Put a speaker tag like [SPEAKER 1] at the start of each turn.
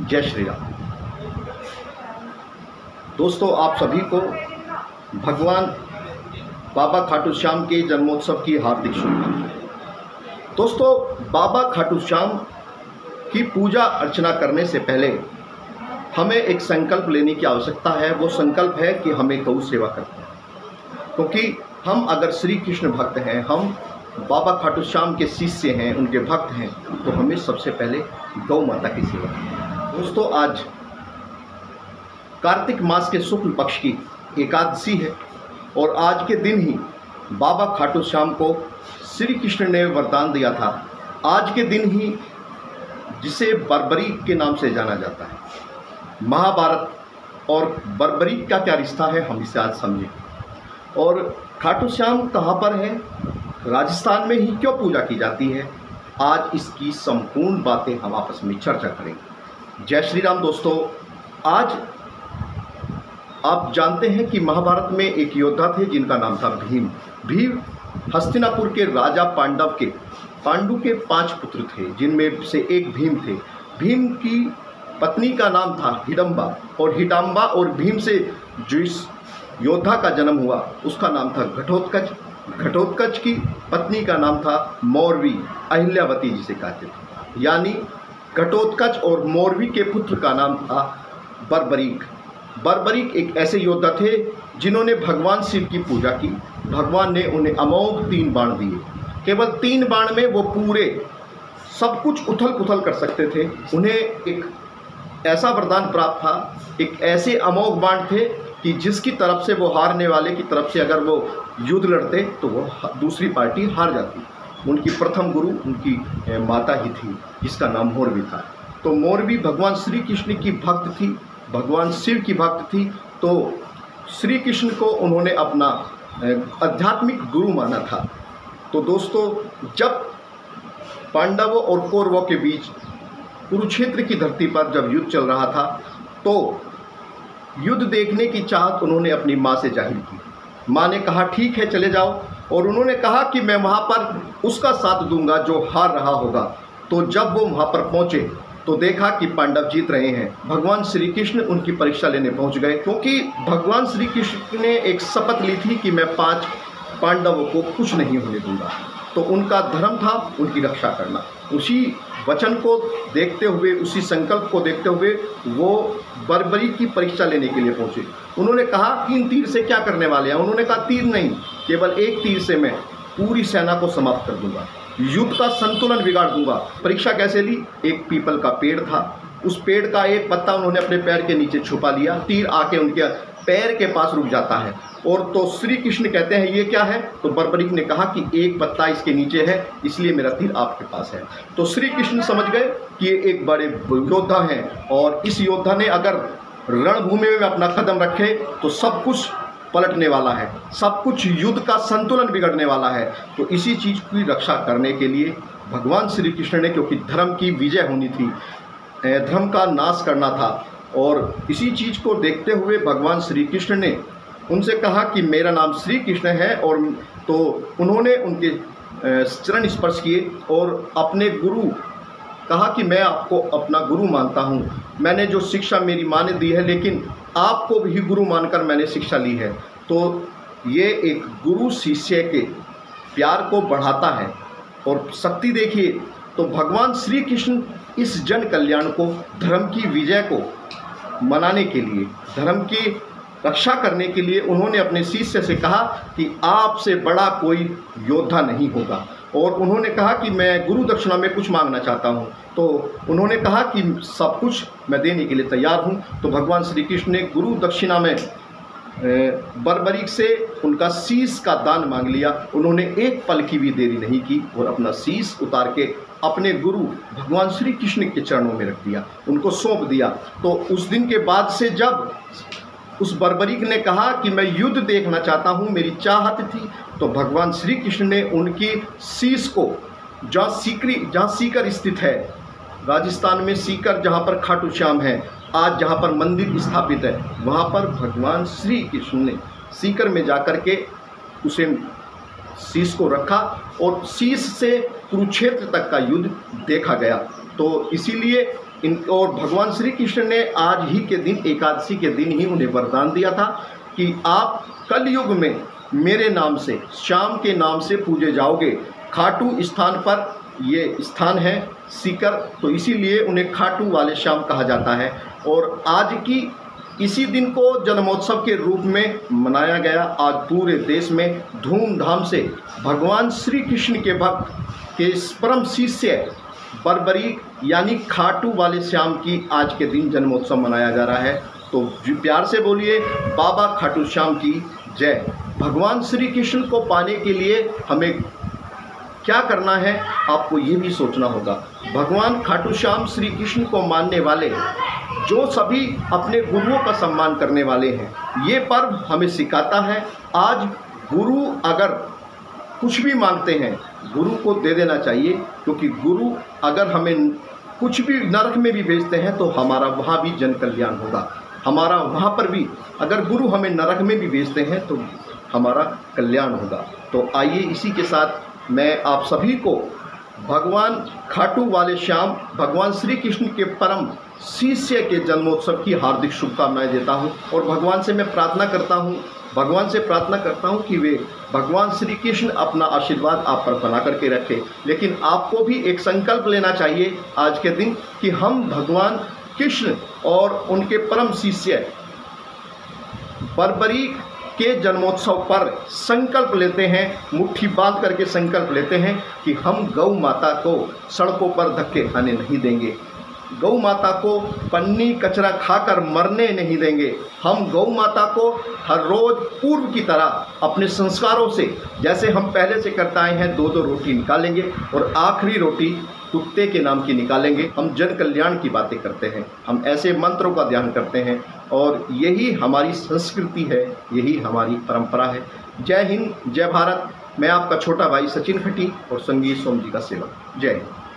[SPEAKER 1] जय श्री राम। दोस्तों, आप सभी को भगवान बाबा खाटू श्याम के जन्मोत्सव की हार्दिक शुभकामनाएं। दोस्तों, बाबा खाटू श्याम की पूजा अर्चना करने से पहले हमें एक संकल्प लेने की आवश्यकता है। वो संकल्प है कि हमें गौ सेवा करते हैं, क्योंकि हम अगर श्री कृष्ण भक्त हैं, हम बाबा खाटू श्याम के शिष्य हैं, उनके भक्त हैं, तो हमें सबसे पहले गौ माता की सेवा करनी है। दोस्तों, आज कार्तिक मास के शुक्ल पक्ष की एकादशी है और आज के दिन ही बाबा खाटू श्याम को श्री कृष्ण ने वरदान दिया था। आज के दिन ही जिसे बर्बरीक के नाम से जाना जाता है। महाभारत और बर्बरीक का क्या रिश्ता है, हम इसे आज समझें। और खाटू श्याम कहाँ पर है, राजस्थान में ही क्यों पूजा की जाती है, आज इसकी संपूर्ण बातें हम आपस में चर्चा करेंगे। जय श्री राम। दोस्तों, आज आप जानते हैं कि महाभारत में एक योद्धा थे जिनका नाम था भीम। भीम हस्तिनापुर के राजा पांडु के 5 पुत्र थे, जिनमें से एक भीम थे। भीम की पत्नी का नाम था हिडम्बा, और हिडम्बा और भीम से जो इस योद्धा का जन्म हुआ उसका नाम था घटोत्कच। घटोत्कच की पत्नी का नाम था मौरवी, अहिल्यावती जिसे कहते थे। यानी घटोत्कच और मौरवी के पुत्र का नाम था बर्बरीक। बर्बरीक एक ऐसे योद्धा थे जिन्होंने भगवान शिव की पूजा की। भगवान ने उन्हें अमोघ 3 बाण दिए। केवल 3 बाण में वो पूरे सब कुछ उथल पुथल कर सकते थे। उन्हें एक ऐसा वरदान प्राप्त था, एक ऐसे अमोघ बाण थे कि जिसकी तरफ से वो हारने वाले की तरफ से अगर वो युद्ध लड़ते तो वो दूसरी पार्टी हार जाती। उनकी प्रथम गुरु उनकी माता ही थी, जिसका नाम मौरवी था। तो मौरवी भगवान श्री कृष्ण की भक्त थी, भगवान शिव की भक्त थी। तो श्री कृष्ण को उन्होंने अपना आध्यात्मिक गुरु माना था। तो दोस्तों, जब पांडवों और कौरवों के बीच कुरुक्षेत्र की धरती पर जब युद्ध चल रहा था, तो युद्ध देखने की चाहत उन्होंने अपनी माँ से जाहिर की। माँ ने कहा ठीक है चले जाओ, और उन्होंने कहा कि मैं वहाँ पर उसका साथ दूंगा जो हार रहा होगा। तो जब वो वहाँ पर पहुँचे तो देखा कि पांडव जीत रहे हैं। भगवान श्री कृष्ण उनकी परीक्षा लेने पहुँच गए, क्योंकि भगवान श्री कृष्ण ने एक शपथ ली थी कि मैं 5 पांडवों को कुछ नहीं होने दूंगा। तो उनका धर्म था उनकी रक्षा करना। उसी वचन को देखते हुए, उसी संकल्प को देखते हुए वो बर्बरीक की परीक्षा लेने के लिए पहुंचे। उन्होंने कहा 3 तीर से क्या करने वाले हैं। उन्होंने कहा तीर नहीं, केवल 1 तीर से मैं पूरी सेना को समाप्त कर दूंगा, युद्ध का संतुलन बिगाड़ दूंगा। परीक्षा कैसे ली? एक पीपल का पेड़ था, उस पेड़ का एक पत्ता उन्होंने अपने पैर के नीचे छुपा लिया। तीर आके उनके पैर के पास रुक जाता है। और तो श्री कृष्ण कहते हैं ये क्या है? तो बर्बरीक ने कहा कि एक पत्ता इसके नीचे है, इसलिए मेरा तीर आपके पास है। तो श्री कृष्ण समझ गए कि ये एक बड़े योद्धा हैं, और इस योद्धा ने अगर रणभूमि में अपना कदम रखे तो सब कुछ पलटने वाला है, सब कुछ युद्ध का संतुलन बिगड़ने वाला है। तो इसी चीज़ की रक्षा करने के लिए भगवान श्री कृष्ण ने, क्योंकि धर्म की विजय होनी थी, धर्म का नाश करना था, और इसी चीज़ को देखते हुए भगवान श्री कृष्ण ने उनसे कहा कि मेरा नाम श्री कृष्ण है। और तो उन्होंने उनके चरण स्पर्श किए और अपने गुरु कहा कि मैं आपको अपना गुरु मानता हूँ। मैंने जो शिक्षा मेरी माँ ने दी है, लेकिन आपको भी गुरु मानकर मैंने शिक्षा ली है। तो ये एक गुरु शिष्य के प्यार को बढ़ाता है। और शक्ति देखिए, तो भगवान श्री कृष्ण इस जन कल्याण को, धर्म की विजय को मनाने के लिए, धर्म की रक्षा करने के लिए उन्होंने अपने शिष्य से कहा कि आपसे बड़ा कोई योद्धा नहीं होगा। और उन्होंने कहा कि मैं गुरु दक्षिणा में कुछ मांगना चाहता हूँ। तो उन्होंने कहा कि सब कुछ मैं देने के लिए तैयार हूँ। तो भगवान श्री कृष्ण ने गुरु दक्षिणा में बर्बरीक से उनका शीश का दान मांग लिया। उन्होंने एक पल की भी देरी नहीं की और अपना शीश उतार के अपने गुरु भगवान श्री कृष्ण के चरणों में रख दिया, उनको सौंप दिया। तो उस दिन के बाद से जब उस बर्बरीक ने कहा कि मैं युद्ध देखना चाहता हूँ, मेरी चाहत थी, तो भगवान श्री कृष्ण ने उनकी शीश को, जहाँ सीकर स्थित है, राजस्थान में सीकर जहाँ पर खाटू श्याम है, आज जहाँ पर मंदिर स्थापित है, वहाँ पर भगवान श्री कृष्ण ने सीकर में जाकर के उसे शीश को रखा और शीश से कुरुक्षेत्र तक का युद्ध देखा गया। तो इसीलिए और भगवान श्री कृष्ण ने आज ही के दिन, एकादशी के दिन ही उन्हें वरदान दिया था कि आप कलयुग में मेरे नाम से, श्याम के नाम से पूजे जाओगे। खाटू स्थान पर ये स्थान है सीकर, तो इसीलिए उन्हें खाटू वाले श्याम कहा जाता है। और आज की इसी दिन को जन्मोत्सव के रूप में मनाया गया। आज पूरे देश में धूमधाम से भगवान श्री कृष्ण के भक्त के परम शिष्य बर्बरीक यानी खाटू वाले श्याम की आज के दिन जन्मोत्सव मनाया जा रहा है। तो प्यार से बोलिए बाबा खाटू श्याम की जय। भगवान श्री कृष्ण को पाने के लिए हमें क्या करना है, आपको ये भी सोचना होगा। भगवान खाटू श्याम श्री कृष्ण को मानने वाले, जो सभी अपने गुरुओं का सम्मान करने वाले हैं, ये पर्व हमें सिखाता है आज गुरु अगर कुछ भी मांगते हैं गुरु को दे देना चाहिए, क्योंकि गुरु अगर हमें कुछ भी नरक में भी भेजते हैं तो हमारा वहाँ भी जन कल्याण होगा। हमारा वहाँ पर भी अगर गुरु हमें नरक में भी भेजते हैं तो हमारा कल्याण होगा। तो आइए इसी के साथ मैं आप सभी को भगवान खाटू वाले श्याम, भगवान श्री कृष्ण के परम शिष्य के जन्मोत्सव की हार्दिक शुभकामनाएं देता हूं। और भगवान से मैं प्रार्थना करता हूं कि वे भगवान श्री कृष्ण अपना आशीर्वाद आप पर बना करके रखे। लेकिन आपको भी एक संकल्प लेना चाहिए आज के दिन कि हम भगवान कृष्ण और उनके परम शिष्य बर्बरीक के जन्मोत्सव पर संकल्प लेते हैं, मुट्ठी बांध करके संकल्प लेते हैं कि हम गौ माता को सड़कों पर धक्के खाने नहीं देंगे, गौ माता को पन्नी कचरा खाकर मरने नहीं देंगे। हम गौ माता को हर रोज़ पूर्व की तरह अपने संस्कारों से, जैसे हम पहले से करते आए हैं, 2-2 रोटी निकालेंगे और आखिरी रोटी कुत्ते के नाम की निकालेंगे। हम जन कल्याण की बातें करते हैं, हम ऐसे मंत्रों का ध्यान करते हैं और यही हमारी संस्कृति है, यही हमारी परंपरा है। जय हिंद, जय भारत। मैं आपका छोटा भाई सचिन खटी और संगीत सोम जी का सेवक। जय हिंद।